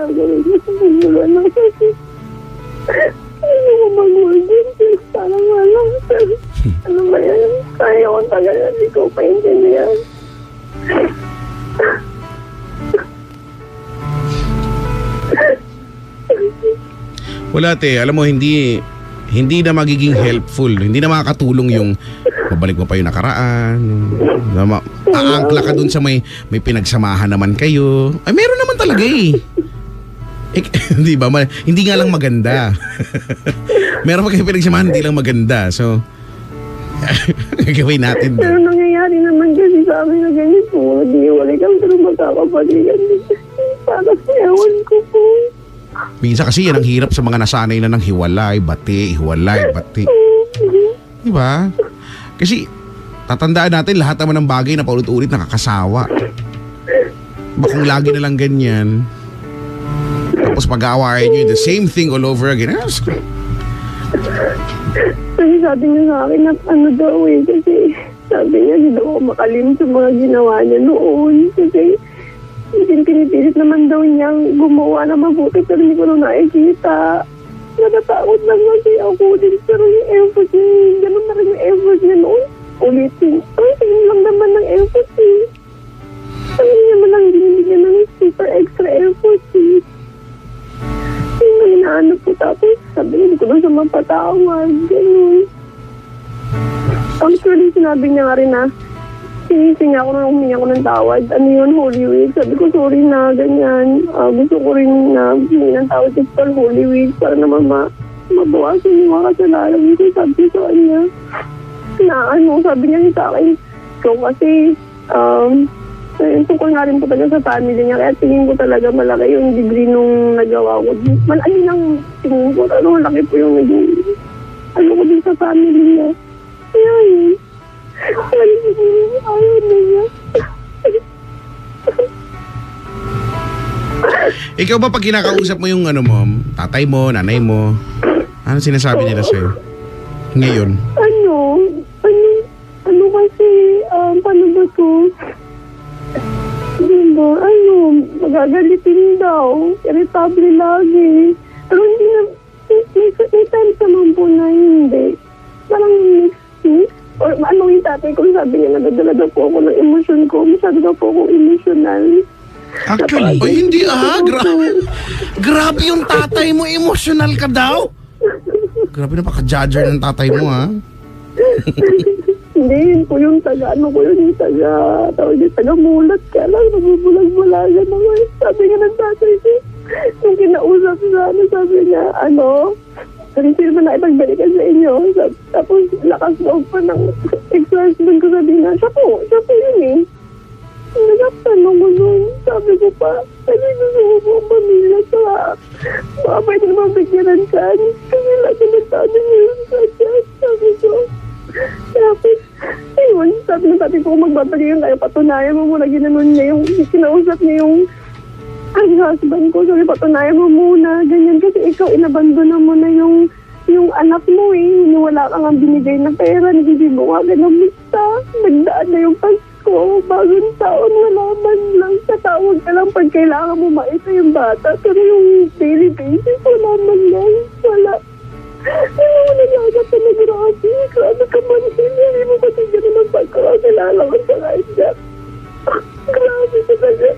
gagawin mo sa mundo na kasi ano mo mag-work yun, sis? Parang wala. Ano ba yan? Kaya akong tagal na hindi ko paintindihan. Wala te, alam mo hindi na magiging helpful, hindi na makakatulong yung babalik mo pa yung nakaraan, aangkla ka dun sa may pinagsamahan naman kayo. Ay meron naman talaga eh. Di ba? Hindi nga lang maganda. Meron pa kayo pinagsamahan, hindi lang maganda. So gagawin natin. Pero nangyayari naman kasi sa amin na ganito. Hindi wala kang pero magkakapaligan. Para sa ewan ko po. Minsan kasi yan ang hirap sa mga nasanay na ng hiwalay, bati. Di ba? Kasi tatandaan natin lahat naman ng bagay na paulit-ulit nakakasawa. Kung lagi na lang ganyan, tapos pag-aawayan nyo the same thing all over again. Kasi sabi niya sa akin na ano daw eh. Kasi sabi niya hindi daw ako makalim sa mga ginawa niya noon. Kasi pinipilit naman daw niyang gumawa na mabuti pero hindi ko na nakikita. Natatakot lang kasi ako din pero yung effort niya, ganun na rin yung effort niya noon. Ulitin. Ay, tingin lang naman ng effort eh. Sabi niya man lang binibigyan ng super extra effort eh. Yung inaano po tapos sabi niya hindi ko na siya mapatawad. Ganun. Actually, sinabi niya nga rin na sinising ako na humingi ako ng tawad. Ano yun, Holy Week? Sabi ko, sorry na, ganyan. Gusto ko rin na humingi ng tawad sa Holy Week para naman mabawasan yung mga kasalanan ko. Sabi ko sa kanya, na ano, sabi niya sa akin, so kasi, tungkol nga rin po talaga sa family niya. Kaya tingin ko talaga malaki yung degree nung nagawa ko. Malaki lang tingin ko. Ano, malaki po yung naging, ano ko din sa family niya. Kaya yun. Ayaw na niya. Ikaw ba pag kinakausap mo yung ano mo, tatay mo, nanay mo, ano sinasabi nila sa'yo? Ngayon? Ano kasi, paano ba to? Diba, magagalitin daw. Irritable lagi. Pero hindi na, may times naman po na hindi. Parang mix. Or ano yung tatay ko, sabi niya, nadadala daw po ako ng emosyon ko. Masyado daw po ako emotional. Actually, hindi grabe yung tatay mo, emotional ka daw? Grabe na paka-judger ng tatay mo ha. Hindi, yun po yung taga-mulat ka lang, nabubulag-bulagan naman. Sabi nga ng tatay ko, nung kinausap sa sabi niya, sabi sino man na ipagbalikan sa inyo. Tapos lakas loob pa ng ex-husband ko, sabi na, siya po yun eh. Nagaptan ako nun. Sabi ko pa, gusto ko po ang pamilya sa baka pwede naman bigyaran ka. Kasi lahat naman sabi niyo yun sa chat. Sabi ko, tapos, ayun, sabi ng tatay ko, magbabalik yung tayo, patunayan mo muna, ginanon niya yung, kinausap niya yung husband ko, sabi patunayan mo muna, ganyan, kasi ikaw inabandona mo na yung anak mo eh, wala kang ang binigay na pera, nagiging mo nga ganang mista, nagdaan na yung Pasko, bagong taon, wala man lang, tatawag ka lang pag kailangan mo maita yung bata, pero yung daily basis, wala man lang, wala. Hindi mo nagagap na grabe ka man, hindi mo kasi gano'n ang pagkakakilala ko sa kanya. Grabe talaga,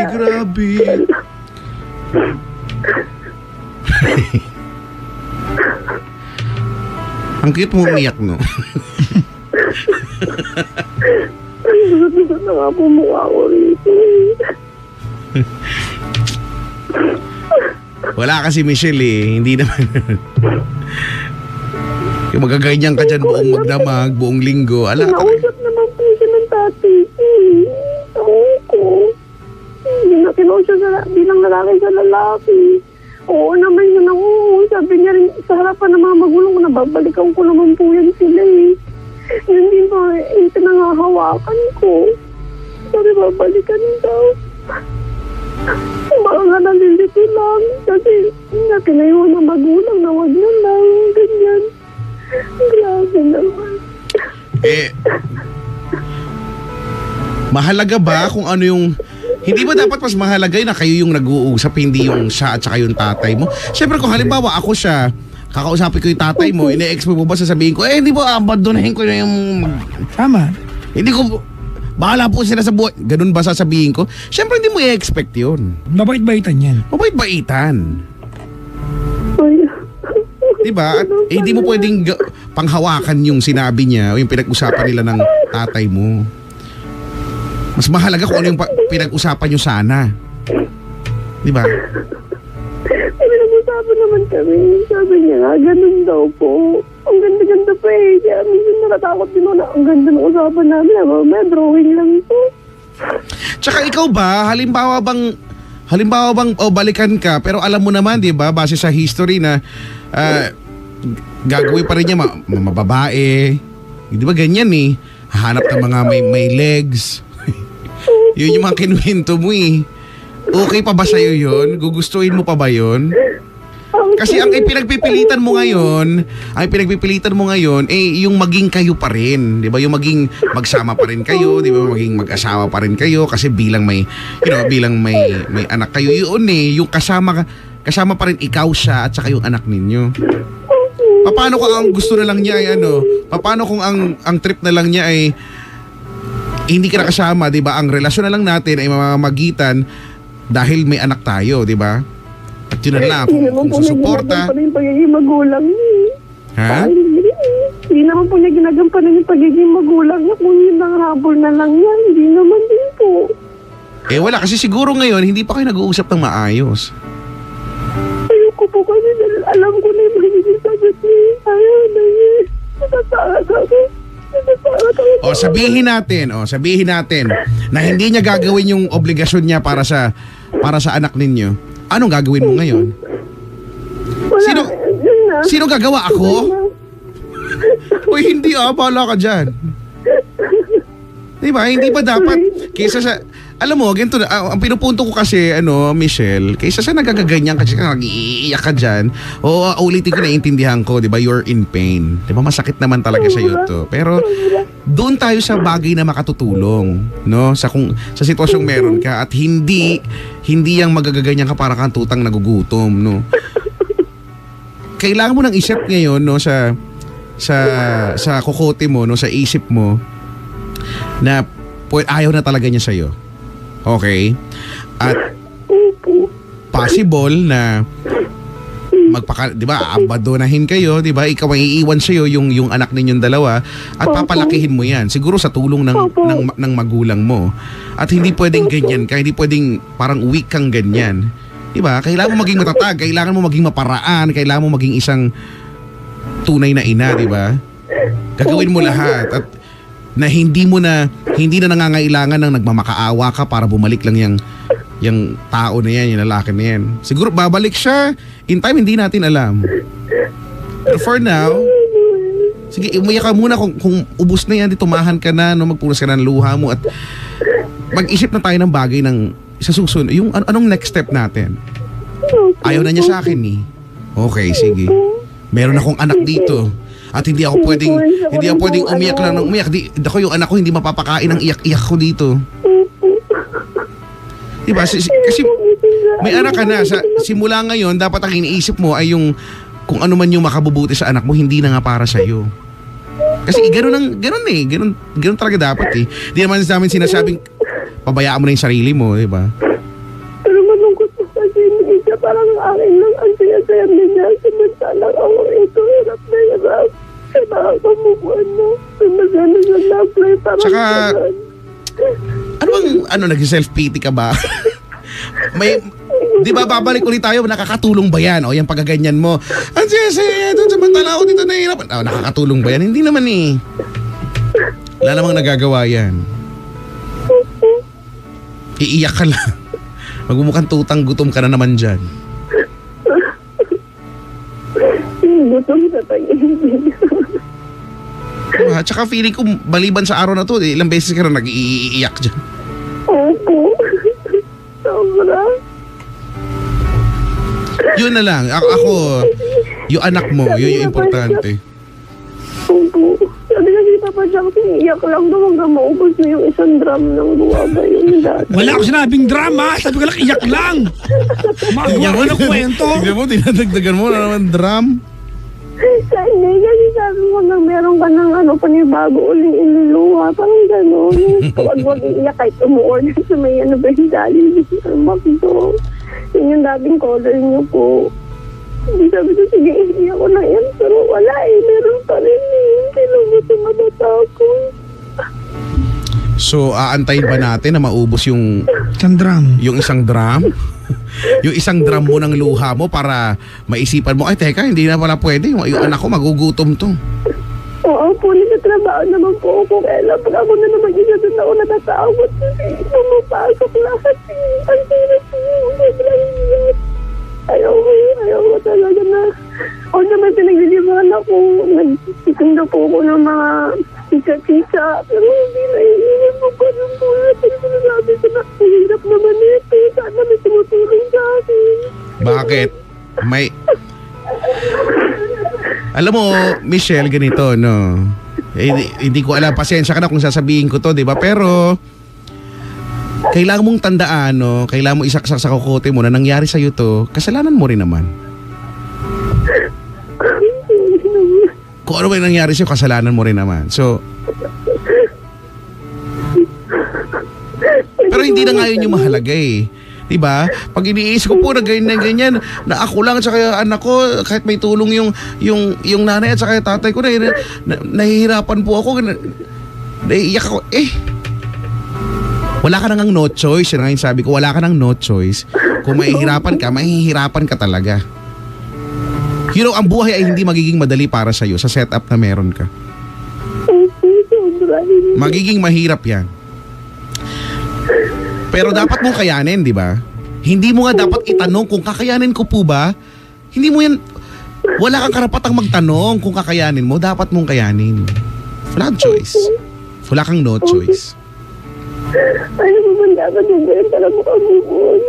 Grabe. Ang cute mo umiyak, no? Gusto na nga pumuha ko rito. Wala kasi Michelle eh. Hindi naman. Yung magaganyan ka dyan buong magdamag, buong linggo. Kinausap naman po siya ng tatay ko. Kinausap siya bilang lalaki sa lalaki. Oo naman yun ako. Sabi niya rin sa harapan ng mga magulang ko, nababalikan ko naman po yan sila eh. Yun din po, yung pinangahawakan ko. Sabi babalikan daw. Baka nga nalilito lang. Kasi tinayuan ng magulang na wag na lang. Ganyan. Grabe naman. Mahalaga ba kung ano yung... Hindi ba dapat mas mahalaga na kayo yung nag-uusap, hindi yung siya at saka yung tatay mo? Siyempre kung halimbawa ako siya, kakausapin ko yung tatay mo, ine-expect mo ba sasabihin ko, hindi po, abandonahin ko na yung... Tama. Hindi ko... Bahala po sila sa buhay. Ganun ba sasabihin ko? Siyempre hindi mo i-expect yun. Mabait-baitan yan. Mabait-baitan. Ay, Diba? At hindi mo pwedeng panghawakan yung sinabi niya o yung pinag-usapan nila ng tatay mo. Mas mahalaga kung ano yung pinag-usapan nyo sana. Diba? pinag-usapan naman kami. Sabi niya nga, ganun daw po. Ang ganda-ganda pa eh. Kaya minsan nakatakot din ako na ang ganda ng usapan namin. May drawing lang po. Tsaka ikaw ba, halimbawa bang balikan ka pero alam mo naman 'di ba base sa history na gagawin pa rin niya mababae. 'Di ba ganyan eh. Hahanap ng mga may legs. Yun yung mga kinuwento mo eh. Okay pa ba sa'yo yun? Gugustuhin mo pa ba yun? Kasi ang pinagpipilitan mo ngayon, yung maging kayo pa rin, 'di ba? Yung maging magsama pa rin kayo, 'di ba? Maging mag-asawa pa rin kayo kasi bilang may anak kayo, yun eh, yung kasama pa rin ikaw siya at saka yung anak ninyo. Paano kung ang gusto na lang niya ay paano kung ang trip na lang niya ay hindi ka nakasama, 'di ba? Ang relasyon na lang natin ay mamamagitan dahil may anak tayo, 'di ba? At yun na lang, kung susuporta. Hindi naman po niya ginagampanan yung pagiging magulang niya. Ha? Hindi naman po niya ginagampanan yung pagiging magulang niya. Kung yun ang habol na lang niya, hindi naman din po. Wala, kasi siguro ngayon, hindi pa kayo nag-uusap ng maayos. Ayoko po kasi dahil alam ko na yung magiging sagot niya. Ayaw na niya. Natatakot ako. Sabihin natin na hindi niya gagawin yung obligasyon niya para sa anak ninyo. Anong gagawin mo ngayon? Wala, yun na. Sino gagawa? Ako? Uy, hindi bahala ka dyan. Diba? Hindi ba dapat kaysa sa... Alam mo, ganito na, ang pinupunto ko kasi, Michelle, kaysa sa nagagaganyan kasi nag-iiyak ka dyan, ulitin ko, naiintindihan ko, di ba, you're in pain. Di ba, masakit naman talaga sa'yo to. Pero, doon tayo sa bagay na makatutulong, no? Sa sitwasyong meron ka at hindi yang magagaganyan ka para kang tutang nagugutom, no? Kailangan mo nang isip ngayon, no, sa kokote mo, no, sa isip mo, na ayaw na talaga niya sa'yo. Okay? At possible na di ba, abandonahin kayo, di ba? Ikaw ay iiwan sa'yo yung anak ninyong dalawa at papalakihin mo yan. Siguro sa tulong ng magulang mo. At hindi pwedeng ganyan ka, hindi pwedeng parang weak kang ganyan. Di ba? Kailangan mo maging matatag, kailangan mo maging maparaan, kailangan mo maging isang tunay na ina, di ba? Gagawin mo lahat at na hindi na nangangailangan ng nagmamakaawa ka para bumalik lang yung tao na yan, yung lalaki na yan. Siguro babalik siya. In time, hindi natin alam. Pero for now, sige, umiyak ka muna kung ubus na yan, tumahan ka na, magpunas ka na ng luha mo at mag-isip na tayo ng bagay ng sa susunod. Yung anong next step natin? Ayaw na niya sa akin eh. Okay, sige. Meron akong anak dito. At hindi ako pwedeng umiyak lang ng umiyak. Ako yung anak ko hindi mapapakain ng iyak-iyak ko dito. Diba? Kasi may anak ka na. Simula ngayon, dapat ang iniisip mo ay yung kung ano man yung makabubuti sa anak mo, hindi na nga para sa'yo. Kasi ganun talaga dapat eh. Di naman sa amin sinasabing pabayaan mo na yung sarili mo, diba? Pero malungkot po kasi hindi siya parang akin lang ang saya-saya niya. Samantalang ako ito, hirap na hirap. Kaya nakakamukuan na. Magana siya na-apply parang Tsaka, ganun. naging self-pity ka ba? Di ba babalik ulit tayo, nakakatulong ba yan? O yung pagkaganyan mo, ang saya-saya doon, samantala ako dito nahihirap. Nakakatulong ba yan? Hindi naman eh. Wala namang nagagawa yan. Iiyak ka lang. Magmumukhang tutang gutom ka na naman dyan. Gutom na tayo. Tsaka feeling ko maliban sa araw na to, ilang beses ka na nag-iiyak dyan. Opo. Sobra. Yun na lang. Ako, yung anak mo, yun yung importante. Opo. Sabi kasi Papa Jackson, iyak lang daw hanggang maubos na yung isang drum ng guwaba yun dati. Wala ako sinabing drama. Sabi ko lang, iyak lang. Magawa ko ng kwento. Tignan mo, dinadagdagan mo na naman drum. Hindi, kasi sabi mo na meron ka ng panibago uling iniluha. Parang gano'n. Huwag iiyak kahit umuorder sa may ba yung Jollibee sa McDo. Yun yung dating color niyo po. Hindi sabi ko, sige, iiyak ko na yan. Pero wala meron pa rin Kinubuti matatako. So, aantayin ba natin na maubos yung Tandram. isang drum? Yung isang drum mo ng luha mo para maisipan mo, ay teka, hindi na pala pwede. Yung anak ko magugutom to. Oo po, nagtatrabaho naman po ako. Kaya lang, pag ako na naman isa doon ako natatakot. Kasi pumapasok lahat. Ang hirap po. Sobrang hirap. Ayaw ko talaga na. Ako naman pinaglilibangan ako. Nagtitinda po ako ng mga tisa-tisa. Pero hindi na iiwan mo pa ng buhay. Kasi sinasabi ko na, hirap naman ito. Sana may tumutulong sa akin. Bakit? Alam mo, Michelle, ganito, no? Hindi ko alam, pasensya ka na kung sasabihin ko to, di ba? Pero, kailangan mong tandaan, no? Kailangan mo isaksak sa kukote mo na nangyari sa'yo to, kasalanan mo rin naman. Kung ano ba yung nangyari sa'yo, kasalanan mo rin naman. So, pero hindi na nga yun yung mahalaga eh. Diba? Pag iniisip ko po na ganyan, na ako lang at saka anak ko, kahit may tulong yung nanay at saka yung tatay ko, nahihirapan po ako, naiiyak ako, wala ka nang no choice. Yan ang sabi ko, wala ka nang no choice. Kung mahihirapan ka talaga. You know, ang buhay ay hindi magiging madali para sa'yo sa setup na meron ka. Magiging mahirap yan. Pero dapat mong kayanin, di ba? Hindi mo nga dapat itanong kung kakayanin ko po ba? Hindi mo yan, wala kang karapatang magtanong kung kakayanin mo, dapat mong kayanin. Wala kang choice. Wala kang no choice. Ano mo ba dapat yung gawin para makamubon?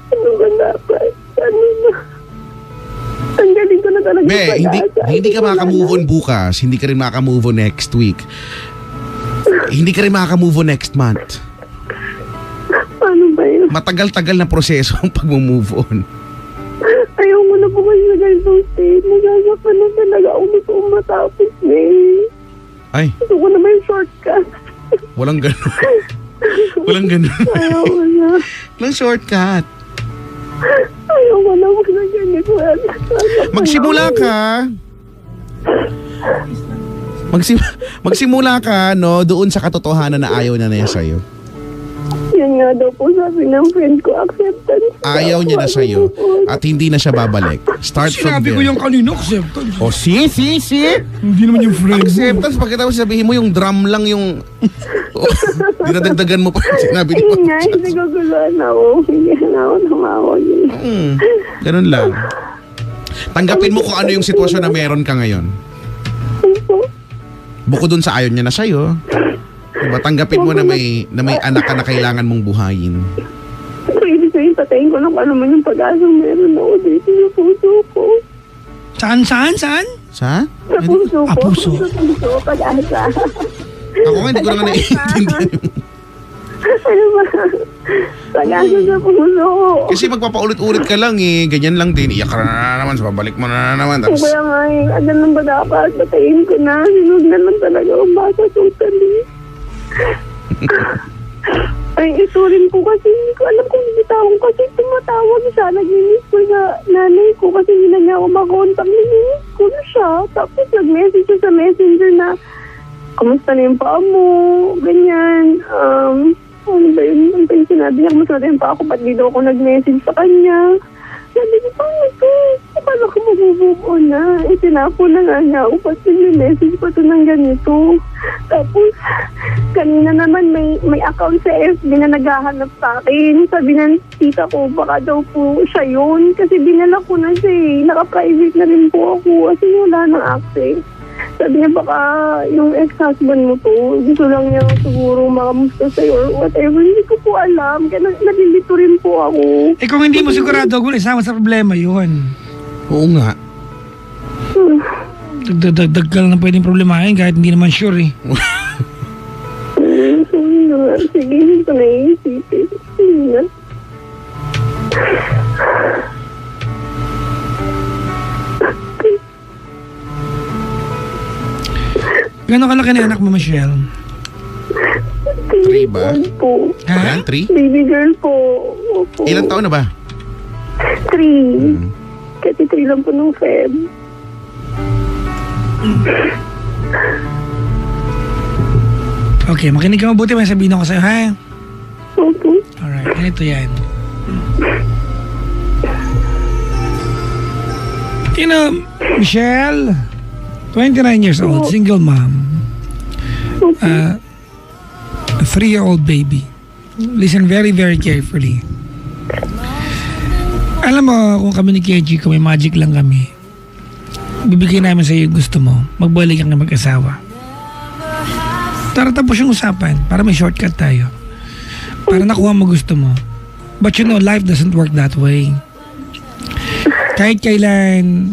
Ano ba dapat? Ano ba? Ang galing ko na talaga hindi ka maka-move on bukas, hindi ka rin maka-move on next week. Hindi ka rin maka-move on next month. Paano ba yun? Matagal-tagal na proseso ang pag-move on. Ayaw mo na po kasi na ganitong state. Nagagapan na talaga ako gusto kong matapos na eh. Ay, Gusto ko na may shortcut. walang ganun. Walang ganun. Ayaw ko na. Walang shortcut. Ayaw ko na huwag na ganito. Magsimula ka. Magsimula ka, no, doon sa katotohanan na ayaw na niya sa'yo. Yan nga daw po sabi ng friend ko, acceptance. Ayaw niya na sa'yo at hindi na siya babalik. Start from Sinabi ko there. yung kanino, acceptance. O, si. Hindi naman yung friend mo. Acceptance, pagkatapos sabihin mo yung drum lang yung... dinadagdagan mo pa yung sinabi ni Ayun nga, Papa. naguguluhan ako. Hindi na ako tumawa yun. Ganun lang. Tanggapin mo kung ano yung sitwasyon na meron ka ngayon. Bukod dun sa ayaw niya na sa'yo. Diba, tanggapin mo na may anak ka na kailangan mong buhayin. So, ibig sabihin, patayin ko lang kung ano man yung pag-asang meron ako dito sa puso ko. Saan? Sa? Sa puso ko. puso. Sa puso, pag-asa. Ako nga, hindi ko na naiintindihan. Ano ba? Pag-asa sa puso ko. Kasi magpapaulit-ulit ka lang eh. Ganyan lang din. Iyak ka na naman. Babalik mo na naman. Tapos, Kaya nga eh, ano lang ba dapat? Patayin ko na. Sinod na lang talaga ang bata totally. Ay, ito rin po kasi hindi ko alam kung bitawang kasi tumatawag siya. Nag-miss ko sa nanay ko kasi hindi na niya ako makontak. Nag-miss ko na siya. Tapos nag-message siya sa messenger na kamusta na yung paa mo? Ganyan. Ano ba yun? Ano ba yung sinabi niya? Kamusta na yung paa ko? Ba't di daw ako nag-message sa kanya? Sabi ko, ito? Paano ka mag-move on na? Itinapo na nga niya ako. Pati may message pa ito ng ganito. Tapos, kanina naman may account sa FB na naghahanap sa akin. Sabi ng tita ko, baka daw po siya yun. Kasi dinala ko na siya eh. Naka-private na rin po ako. Kasi wala nang access. Sabi niya baka yung ex-husband mo to, gusto lang niya siguro makamusta sa'yo or whatever. Hindi ko po alam. Kaya nalilito rin po ako. Eh kung hindi mo sigurado kung isama sa problema yun. oo nga. Dagdag ka lang na pwedeng problemahin kahit hindi naman sure eh. Sorry na. Sige, hindi ko naisipin. Sige na. Gano'n kalaki na anak mo, Michelle? 3 ba? Po. Ayan, 3? Baby girl po. Opo. Ilang taon na ba? 3. Kasi 3 lang po nung Feb. Okay, makinig ka mabuti. May sabihin ako sa'yo, ha? Opo. Alright, ganito yan. You know, Michelle, 29 years old, single mom. A 3-year-old baby. Listen very, very carefully. Alam mo, kung kami ni Keji, kung may magic lang kami, bibigyan namin sa iyo yung gusto mo. Magbalik ka ng mag-asawa. Tara tapos yung usapan para may shortcut tayo. Para nakuha mo gusto mo. But you know, life doesn't work that way. Kahit kailan,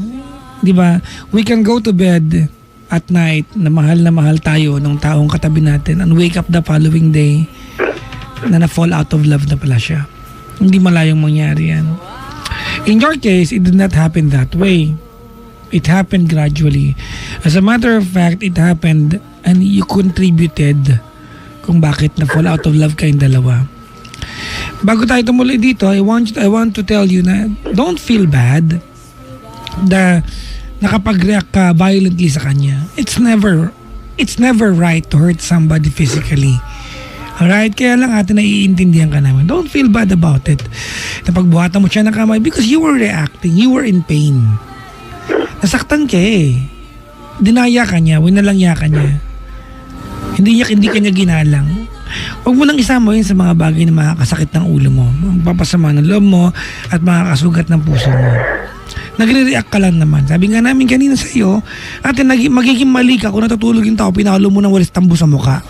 di ba, we can go to bed at night na mahal tayo ng taong katabi natin and wake up the following day na na-fall out of love na pala siya. Hindi malayong mangyari yan. In your case, it did not happen that way. It happened gradually. As a matter of fact, it happened and you contributed kung bakit na-fall out of love kayong dalawa. Bago tayo tumuloy dito, I want to tell you na don't feel bad na nakapag-react ka violently sa kanya. It's never right to hurt somebody physically. Alright? Kaya lang atin naiintindihan ka namin. Don't feel bad about it. Napagbuhatan mo siya ng kamay because you were reacting. You were in pain. Nasaktan ka eh. Dinaya ka niya. Winalangya ka niya. Hindi ka niya ginalang. Huwag mo nang isama yun sa mga bagay na makakasakit ng ulo mo. Magpapasama ng loob mo at makakasugat ng puso mo. Nagre-react ka lang naman. Sabi nga namin kanina sa iyo, ate, magiging mali ka kung natutulog yung tao, pinahalo mo ng walis tambo sa mukha.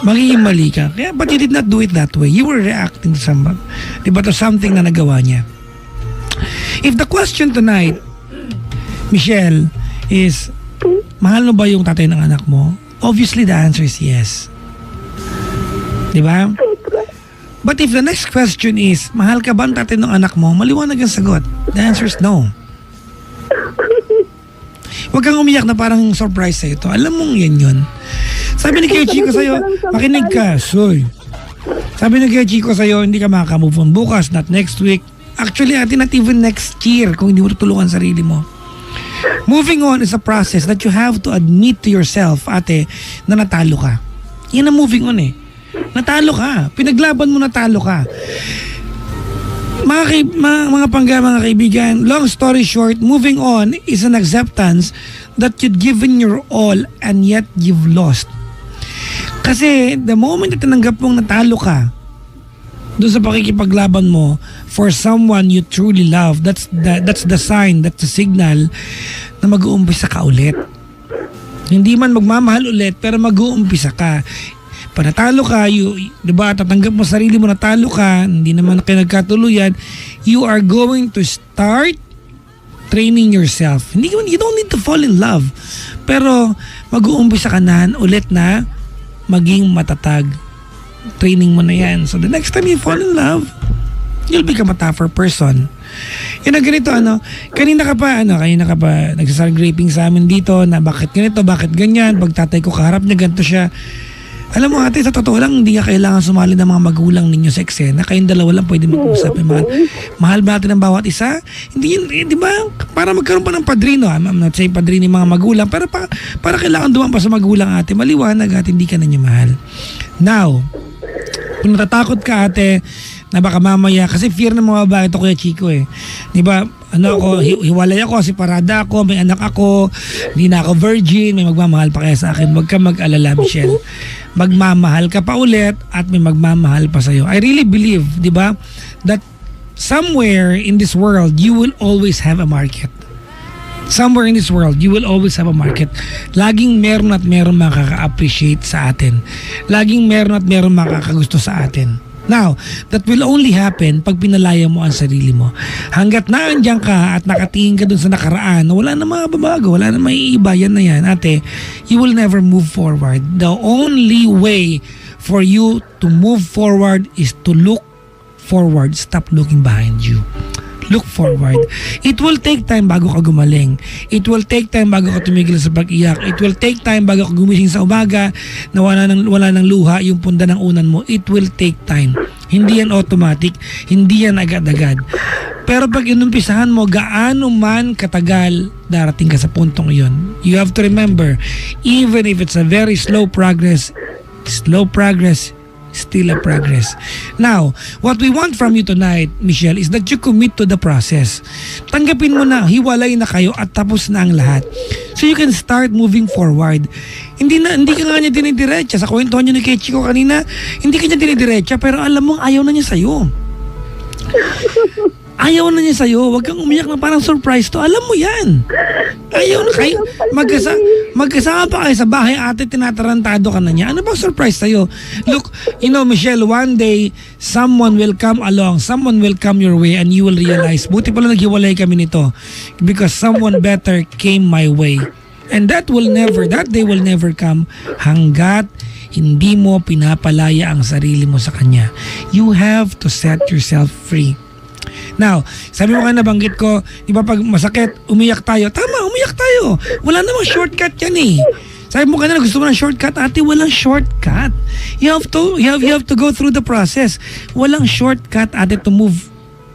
Magiging mali ka. Kaya, but you did not do it that way. You were reacting to something. Diba, to something na nagawa niya. If the question tonight, Michelle, is, mahal mo ba yung tatay ng anak mo? Obviously, the answer is yes. Diba? But if the next question is, mahal ka ba ang tatay ng anak mo? Maliwanag ang sagot. The answer is no. Huwag kang umiyak na parang surprise sa ito. Alam mong yan yun. Sabi ni Kuya Chico sa'yo, makinig ka, soy. Sabi ni Kuya Chico sa'yo, hindi ka makaka-move on bukas, not next week. Actually, atin not even next year kung hindi mo tutulungan sarili mo. Moving on is a process that you have to admit to yourself, ate, na natalo ka. Yan ang moving on eh. Natalo ka. Pinaglaban mo, natalo ka. Mga kaibigan, long story short, moving on is an acceptance that you've given your all and yet you've lost. Kasi the moment na tinanggap mong natalo ka doon sa pakikipaglaban mo for someone you truly love, that's the sign, that's the signal na mag-uumpisa ka ulit. Hindi man magmamahal ulit, pero mag-uumpisa ka. Pag natalo ka, diba, tatanggap mo sarili mo, natalo ka, hindi naman kayo nagkatuluyan, you are going to start training yourself. You don't need to fall in love. Pero mag-uumpisa ka na ulit na maging matatag. Training mo na yan. So the next time you fall in love, you'll become a tougher person. Yan ang ganito, kanina ka pa nagsasal-graping sa amin dito na bakit ganito, bakit ganyan, pag tatay ko kaharap niya, ganito siya. Alam mo ate, sa totoo lang, hindi ka kailangan sumali ng mga magulang ninyo sa eksena. Kayong dalawa lang pwede mag-usap. Mahal ba natin ang bawat isa? Hindi yun, di ba? Para magkaroon pa ng padrino. I'm not saying padrino yung mga magulang. Pero para kailangan dumaan pa sa magulang ate, maliwanag at hindi ka na niya mahal. Now, kung natatakot ka ate, na baka mamaya, kasi fear ng mga babae ito Kuya Chico eh. Di ba? Hiwalay ako, separada ako, may anak ako, hindi na ako virgin, may magmamahal pa kaya sa akin. Huwag ka mag-alala, Michelle. Magmamahal ka pa ulit at may magmamahal pa sa'yo. I really believe, di ba, that somewhere in this world, you will always have a market. Somewhere in this world, you will always have a market. Laging meron at meron makaka-appreciate sa atin. Laging meron at meron makakagusto sa atin. Now, that will only happen pag pinalaya mo ang sarili mo. Hanggat naandyan ka at nakatingin ka dun sa nakaraan na wala na mababago, wala na maiiba, yan na yan, ate, you will never move forward. The only way for you to move forward is to look forward. Stop looking behind you. Look forward. It will take time bago ka gumaling. It will take time bago ka tumigil sa pag-iyak. It will take time bago ka gumising sa umaga na wala ng luha yung punda ng unan mo. It will take time. Hindi yan automatic. Hindi yan agad-agad. Pero pag inumpisahan mo, gaano man katagal, darating ka sa puntong iyon. You have to remember, even if it's a very slow progress, still a progress. Now, what we want from you tonight, Michelle, is that you commit to the process. Tanggapin mo na, hiwalay na kayo at tapos na ang lahat. So you can start moving forward. Hindi ka nga niya dinidiretsa. Sa kwentuhan niyo ni Kay Chico kanina, hindi ka niya dinidiretsa, pero alam mo, ayaw na niya sa'yo. Ayaw na niya sa'yo. Huwag kang umiyak na parang surprise to. Alam mo yan. Ayaw na kayo. Magkasama pa kayo sa bahay, ate, tinatarantado ka na niya. Ano bang surprise sa'yo? Look, Michelle, one day, someone will come along, someone will come your way and you will realize, buti pala naghiwalay kami nito because someone better came my way. And that day will never come hanggat hindi mo pinapalaya ang sarili mo sa kanya. You have to set yourself free. Now, sabi mo nga nabanggit ko, di ba pag masakit, umiyak tayo. Tama, umiyak tayo. Wala namang shortcut yan eh. Sabi mo kanina, gusto mo ng shortcut. Ate, walang shortcut. You have to go through the process. Walang shortcut, ate, to move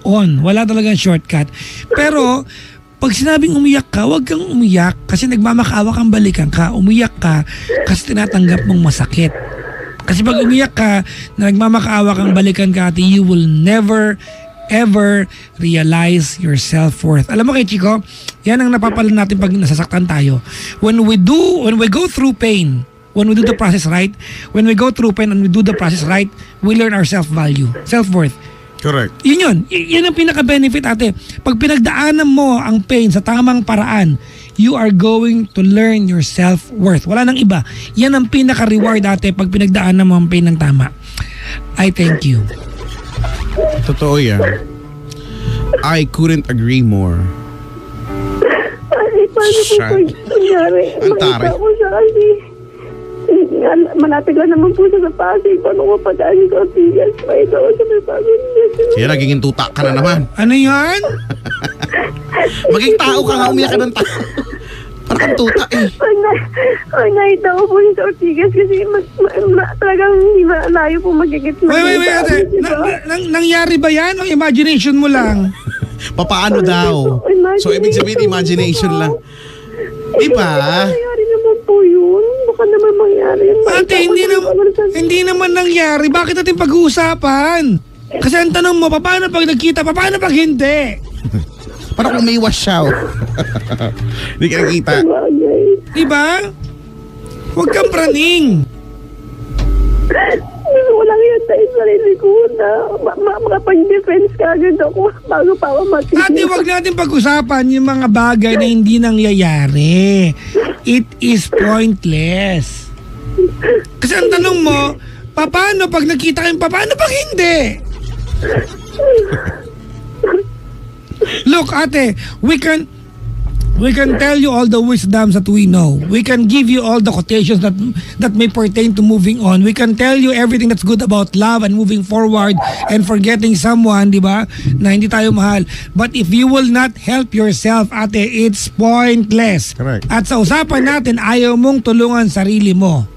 on. Wala talagang shortcut. Pero, pag sinabing umiyak ka, huwag kang umiyak kasi nagmamakaawa kang balikan ka. Umiyak ka kasi tinatanggap mong masakit. Kasi pag umiyak ka na nagmamakaawa kang balikan ka, ate, you will never ever realize your self-worth. Alam mo kay Chico, yan ang napapala natin pag nasasaktan tayo. When we go through pain, when we do the process right, when we go through pain and we do the process right, we learn our self-value, self-worth. Correct. Yun. Yan ang pinaka-benefit, ate. Pag pinagdaanan mo ang pain sa tamang paraan, you are going to learn your self-worth. Wala nang iba. Yan ang pinaka-reward, ate, pag pinagdaanan mo ang pain ng tama. I thank you. Totoo yan. I couldn't agree more. Ay, paano po Siya. nangyari? Ang taray. Makita ko siya kasi malapit lang naman po siya sa Pasig. Paano ko padaan ko Ortigas? Makita ko siya may Pasig. Kaya nagiging tuta ka na naman. Ano yan? Maging tao ka nga, umiyak ka ng tao. Parang kang tuta eh. Pag nakita ko po siya sa Ortigas kasi talagang hindi malayo po magigit na. Wait, ate. Nangyari ba yan o imagination mo lang? Papaano daw? So, ibig sabihin, imagination lang. Di ba? Nangyari naman po yun. Baka naman mangyari yun. Ate, hindi naman nangyari. Bakit natin pag-uusapan? Kasi ang tanong mo, paano pag nagkita, paano pag hindi? Parang umiwas siya. Hindi ka nakita. Diba? Huwag kang praning. Gusto ko lang yan sa sarili ko na makapag-defense ka agad ako bago pa ako matigil. Ate, huwag natin pag-usapan yung mga bagay na hindi nangyayari. It is pointless. Kasi ang tanong mo, paano pag nakita kayong paano pag hindi? Look, ate, we can tell you all the wisdoms that we know. We can give you all the quotations that may pertain to moving on. We can tell you everything that's good about love and moving forward and forgetting someone, di ba, na hindi tayo mahal. But if you will not help yourself, ate, it's pointless. Correct. At sa usapan natin, ayaw mong tulungan sarili mo.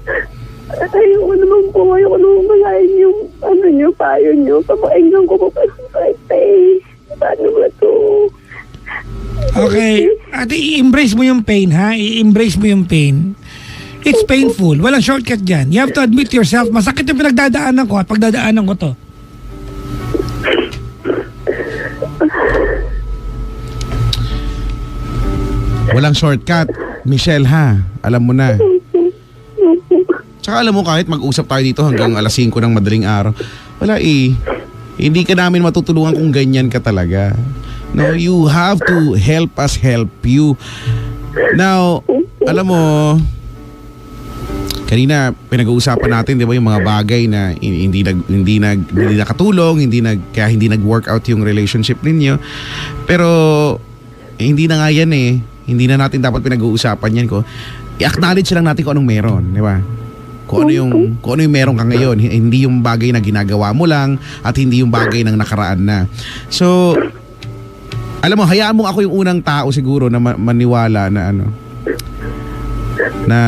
Ayoko naman po. Ayoko naman malayan yung payo nyo. Papainggan ko po pa sa paano ba to? Okay. Ate, i-embrace mo yung pain, ha? I-embrace mo yung pain. It's painful. Walang shortcut dyan. You have to admit to yourself, masakit yung pinagdadaanan ko at pagdadaanan ko to. Walang shortcut. Michelle, ha? Alam mo na. Tsaka alam mo, kahit mag-usap tayo dito hanggang alas 5 ng madaling araw, wala eh. Hindi ka namin matutulungan kung ganyan ka talaga. No, you have to help us help you. Now, alam mo, kanina pinag-uusapan natin, 'di ba, yung mga bagay na hindi nakatulong, kaya hindi nag-work out yung relationship ninyo. Pero hindi na nga yan eh. Hindi na natin dapat pinag-uusapan yan ko. I-acknowledge lang natin kung anong meron, 'di ba? Kung ano yung meron ka ngayon, hindi yung bagay na ginagawa mo lang at hindi yung bagay ng nakaraan na. So, alam mo, hayaan mo ako yung unang tao siguro na maniwala na na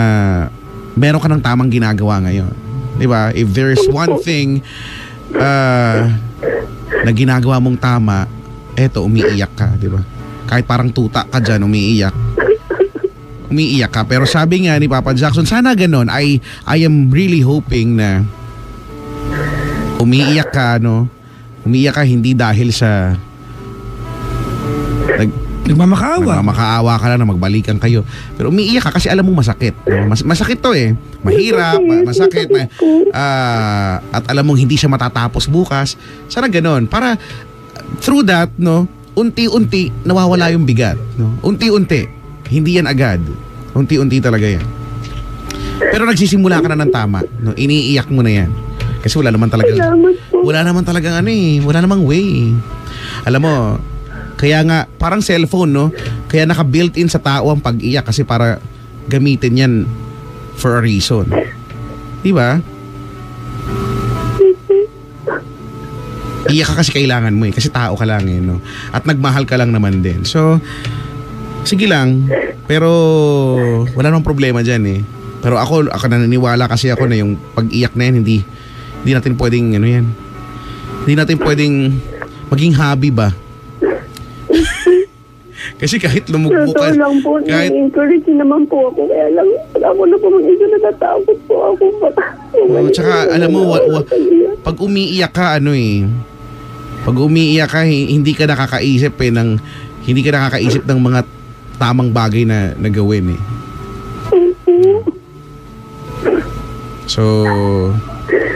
meron ka ng tamang ginagawa ngayon. 'Di ba? If there's one thing na ginagawa mong tama, eto, umiiyak ka, 'di ba? Kahit parang tuta ka diyan, umiiyak ka. Pero sabi nga ni Papa Jackson, sana ganon. I am really hoping na umiiyak ka, umiiyak ka hindi dahil sa nagmamakaawa ka lang na magbalikan kayo. Pero umiiyak ka kasi alam mong masakit. Masakit to eh. Mahirap, masakit. At alam mong hindi siya matatapos bukas. Sana ganon. Para through that, unti-unti nawawala yung bigat. Unti-unti. Hindi yan agad. Unti-unti talaga yan. Pero nagsisimula ka na ng tama. Iniiyak mo na yan. Kasi wala naman talagang wala namang way. Alam mo, kaya nga, parang cellphone, kaya naka-built-in sa tao ang pag-iyak kasi para gamitin yan for a reason. Di ba? Iyak ka kasi kailangan mo kasi tao ka lang At nagmahal ka lang naman din. So, sige lang. Pero, wala namang problema dyan Pero ako naniniwala kasi ako na yung pag-iyak na yan, hindi natin pwedeng, yan. Hindi natin pwedeng maging hobby ba? Kasi kahit lumugbo ka, lang po, encourage naman po ako. Kaya lang, ako na po mag-isa, natatakot po ako. Tsaka, alam mo, pag umiiyak ka, pag umiiyak ka, hindi ka nakakaisip ng mga tamang bagay na gawin So,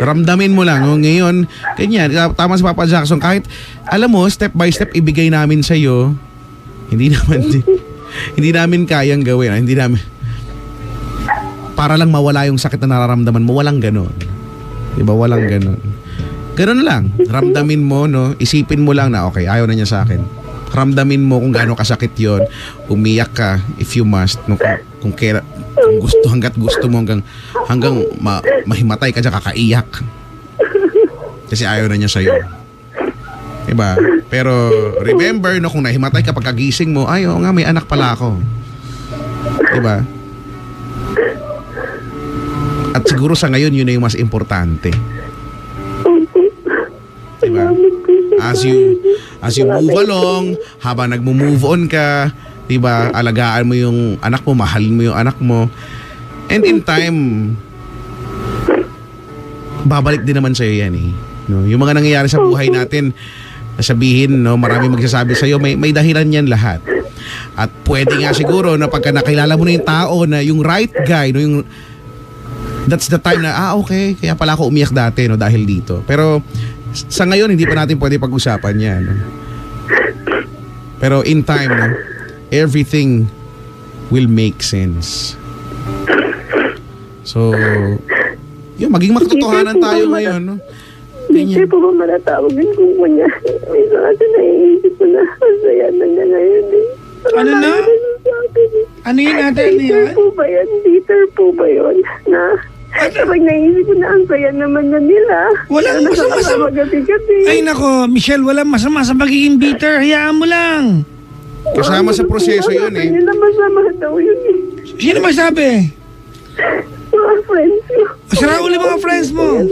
ramdamin mo lang. Ngayon, ganyan, tama si Papa Jackson, kahit, alam mo, step by step ibigay namin sa'yo, hindi namin kayang gawin. Hindi namin, para lang mawala yung sakit na nararamdaman mo, walang ganon. Diba, walang ganon. Ganon lang, ramdamin mo, isipin mo lang na, okay, ayaw na niya sa akin. Ramdamin mo kung gaano kasakit yon. Umiyak ka if you must. Kung gusto, hanggat gusto mo hanggang mahimatay ka dyan, kakaiyak. Kasi ayaw na niya sa'yo. Diba? Pero remember, kung nahimatay ka pagkagising mo, oo nga, may anak pala ako. Diba? At siguro sa ngayon, yun na yung mas importante. Diba? As you move along, habang nagmo-move on ka, 'di ba? Alagaan mo yung anak mo, mahalin mo yung anak mo. And in time, babalik din naman sa iyo yan Yung mga nangyayari sa buhay natin, sabihin, marami magsasabi sa iyo, may dahilan yan lahat. At pwede nga siguro na pagka nakilala mo na yung tao na yung right guy, that's the time na okay, kaya pala ako umiyak dati dahil dito. Pero sa ngayon, hindi pa natin pwede pag-usapan yan. Pero in time, everything will make sense. So, maging makatotohanan tayo ngayon. Hindi po ba matatawagin kung kanya? Minsan kasi naiisip ko na masaya na niya ngayon Ano na? Ano yun natin? Bitter po ba yun? Kapag naisip ko na ang saya naman na nila. Walang masama. Ay nako, Michelle, walang masama sa pagiging bitter. Hayaan mo lang. Kasama sa proseso yun Nila masama daw yun Sino masabi? Mga friends ko. Sira uli mga friends mo.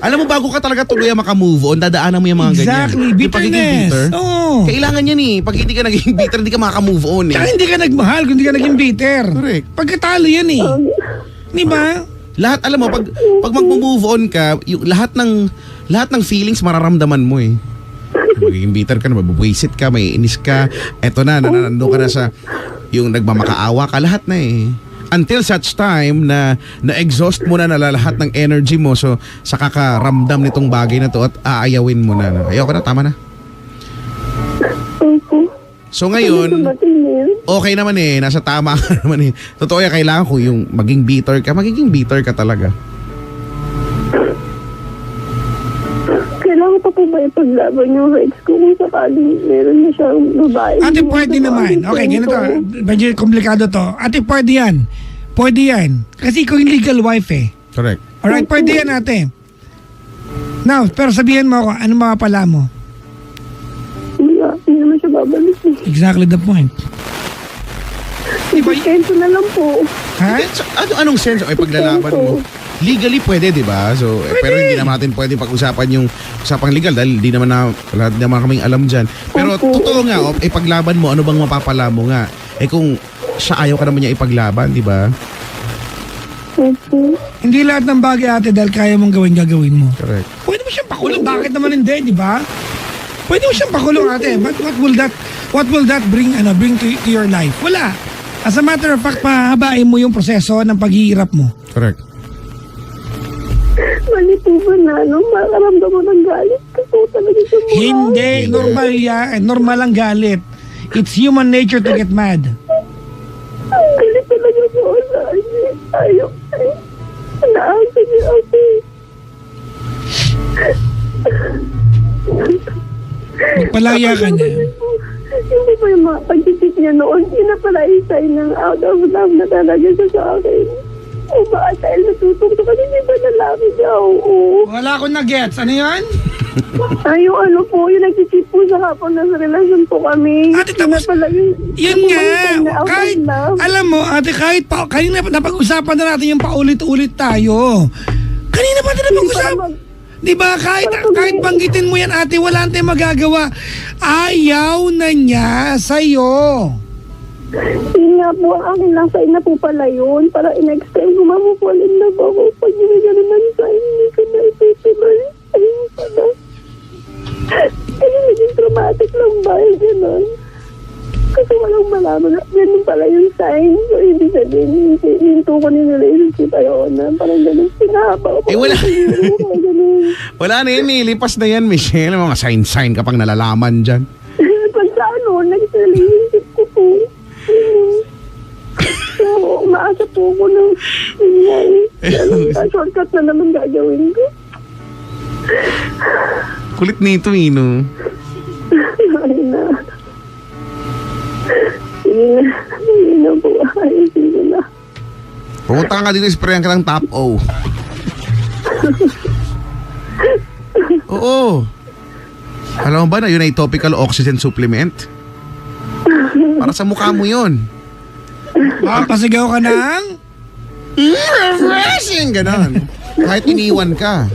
Alam mo, bago ka talaga tuluyan maka-move on, dadaanan mo yung mga ganyan. Exactly, bitterness. Oo. Kailangan yan Pag hindi ka naging bitter, hindi ka maka-move on Kaya hindi ka nagmahal kung hindi ka naging bitter. Correct. Pagkatalo yan Di ba? Lahat, alam mo, pag mag-move on ka, yung lahat ng feelings mararamdaman mo Magiging bitter ka na, mabubwisit ka, may inis ka, eto na, nanando ka na sa yung nagmamakaawa ka, lahat na Until such time na na-exhaust mo na lahat ng energy mo, so sa kakaramdam nitong bagay na to at aayawin mo na. Ayaw ka na, tama na. So ngayon, Tumatingin. okay naman eh. Nasa tama ka naman eh. Totoo yan, kailangan ko yung maging bitter ka talaga. Kailangan pa po ba ipaglaban yung rights ko kung sakaling meron na siyang babae? Ate, pwede naman. Okay, ganito. Medyo komplikado to. Ate, pwede yan. Pwede yan. Kasi ikaw yung legal wife eh. Correct. Alright, pwede yan ate. Now, pero sabihin mo ako, ano mga pala mo? Hindi naman siya babalik. Exactly the point. Ipagkento na lang po. Ha? So, anong sense? Ay, paglalaban mo. Legally pwede, di ba? So, pero hindi naman natin pwede pag-usapan yung usapang legal dahil di naman wala naman kaming alam dyan. Pero totoo nga, ipaglaban mo, ano bang mapapala mo nga? Eh kung siya ayaw ka naman niya ipaglaban, di ba? Opo. Hindi lahat ng bagay ate dahil kaya mong gagawin mo. Correct. Pwede mo siyang pakulong. Bakit naman hindi, di ba? Pwede mo siyang pakulong ate. But what will that bring to your life? Wala. As a matter of fact, pahabain mo yung proseso ng paghihirap mo. Correct. Mali po ba na, makaramdam mo ng galit? Kasi talaga siya mukha. Hindi, normal yan. Normal ang galit. It's human nature to get mad. Galit talaga po sa akin. Ayaw. Naasa niya ako. Magpalaya ka na. Hindi pa yung mga pag-isip niya noon. Hindi na pala isay ng out of love na talaga siya sa akin. O ba, dahil natutong ko kasi hindi ba lalaki niya? Oo. Wala akong na-gets. Ano yan? Ay, yung ano po, yung nag-isip po sa hapon na sa relasyon po kami. Ate, tapos, yun nga. Kahit, alam mo, ate, kahit kanina napag-usapan na natin yung paulit-ulit tayo. Kanina pa natin napag-usapan. Di ba? Kahit banggitin mo yan, ate, wala tayong magagawa. Ayaw na niya sa'yo. Yun nga po, ang akin lang sa'yo na po pala yun. Para in-extend ko, mamupulin na po ako. Pag yun na naman sa'yo, hindi ko na itutuloy. Ayun pala. Kasi naging traumatic lang ba? Gano'n. Kasi walang malaman na ganun pala yung sign. So, hindi sabihin, hinto ko ng relationship. Ayaw na. Parang ganun. Pinahaba ko. Wala. Ganun. Wala na yun eh. Lipas na yan, Michelle. Mga sign-sign ka pang nalalaman dyan. Pag sa nag-relationship ko po. So, umaasa po ko ng shortcut na naman gagawin ko. Kulit nito, Ino. Ay na. Sige na po. Ayusin ko na. Pumunta ka dito, sprayan ka ng Top O. Oo. Alam mo ba na yun ay topical oxygen supplement? Para sa mukha mo yun. Pasigaw ka ng? Refreshing! Ganon. Kahit iniwan ka.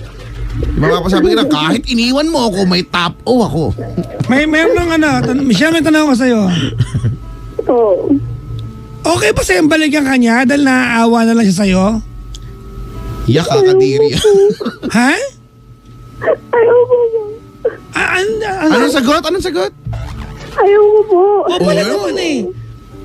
Mapapasabi ka na, kahit iniwan mo ako, may Top O ako. Mayroon ng Michelle, may tanong ko sa'yo. Oo. Okay ba sa'yo balikan ka niya dahil naaawa na lang siya sa'yo? Yak kakadiri. Ha? Ayaw ko po. Anong sagot? Anong sagot? Ayaw ko po. Wala naman eh.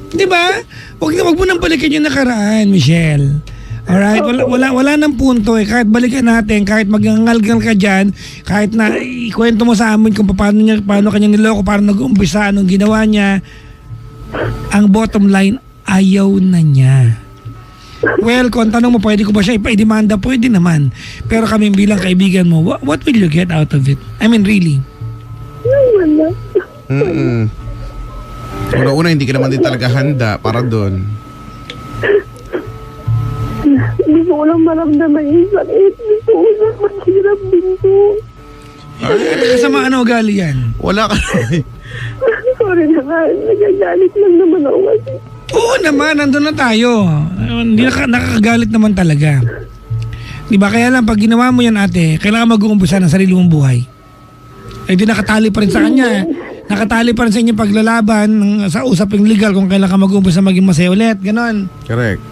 Di ba? Wag mo nang balikan yung nakaraan, Michelle. Alright? Wala nang punto eh. Kahit balikan natin, kahit magangalgal ka dyan, kahit na ikwento mo sa amin kung paano kanya niloko, paano nag-umpisa, anong ginawa niya, ang bottom line, ayaw na niya. Well, kung tanong mo, pwede ko ba siya ipaidemanda? Pwede naman. Pero kami bilang kaibigan mo, what will you get out of it? I mean, really? Wala. Una-una, hindi ka naman din talaga handa para doon. Hindi ko lang maramdaman yung sakit. Gusto ko lang maghirap din po. Kasama ugali yan? Wala ka Sorry na nga. Nagagalit lang naman ako kasi. Oo naman, nandun na tayo. Hindi nakakagalit naman talaga. Di ba? Kaya lang, pag ginawa mo yan ate, kailangan mag-uumpisa ng sarili mong buhay. Eh di nakatali pa rin sa kanya. Nakatali pa rin sa inyong paglalaban sa usaping legal kung kailan ka mag-uumpisa maging masaya ulit. Ganon. Correct.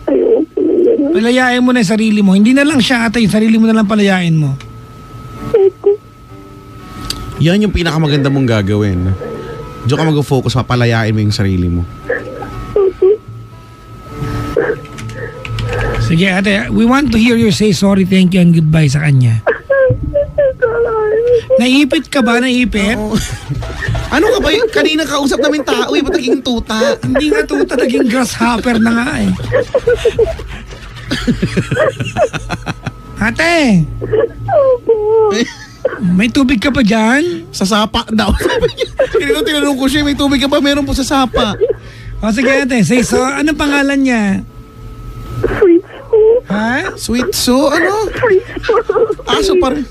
Ayaw ko na gano'n. Palayain mo na yung sarili mo. Hindi na lang siya ate, yung sarili mo na lang palayain mo. Yan yung pinakamaganda mong gagawin. Diyo ka mag-focus, papalayain mo yung sarili mo. Sige ate, we want to hear you say sorry, thank you, and goodbye sa kanya. Naipit ka ba? Naipit? Oo. Ano ka ba? Kanina kausap namin tao eh. Ba't naging tuta? Hindi nga tuta, naging grasshopper na nga eh. Ate, Opo. may tubig ka pa dyan? Sa sapa daw. Tinanong ko siya, may tubig ka ba? Meron po sa sapa. O sige ate, say so. Anong pangalan niya? Fritz po. Ha? Sweet so, ano? Fritz po. Aso pa rin.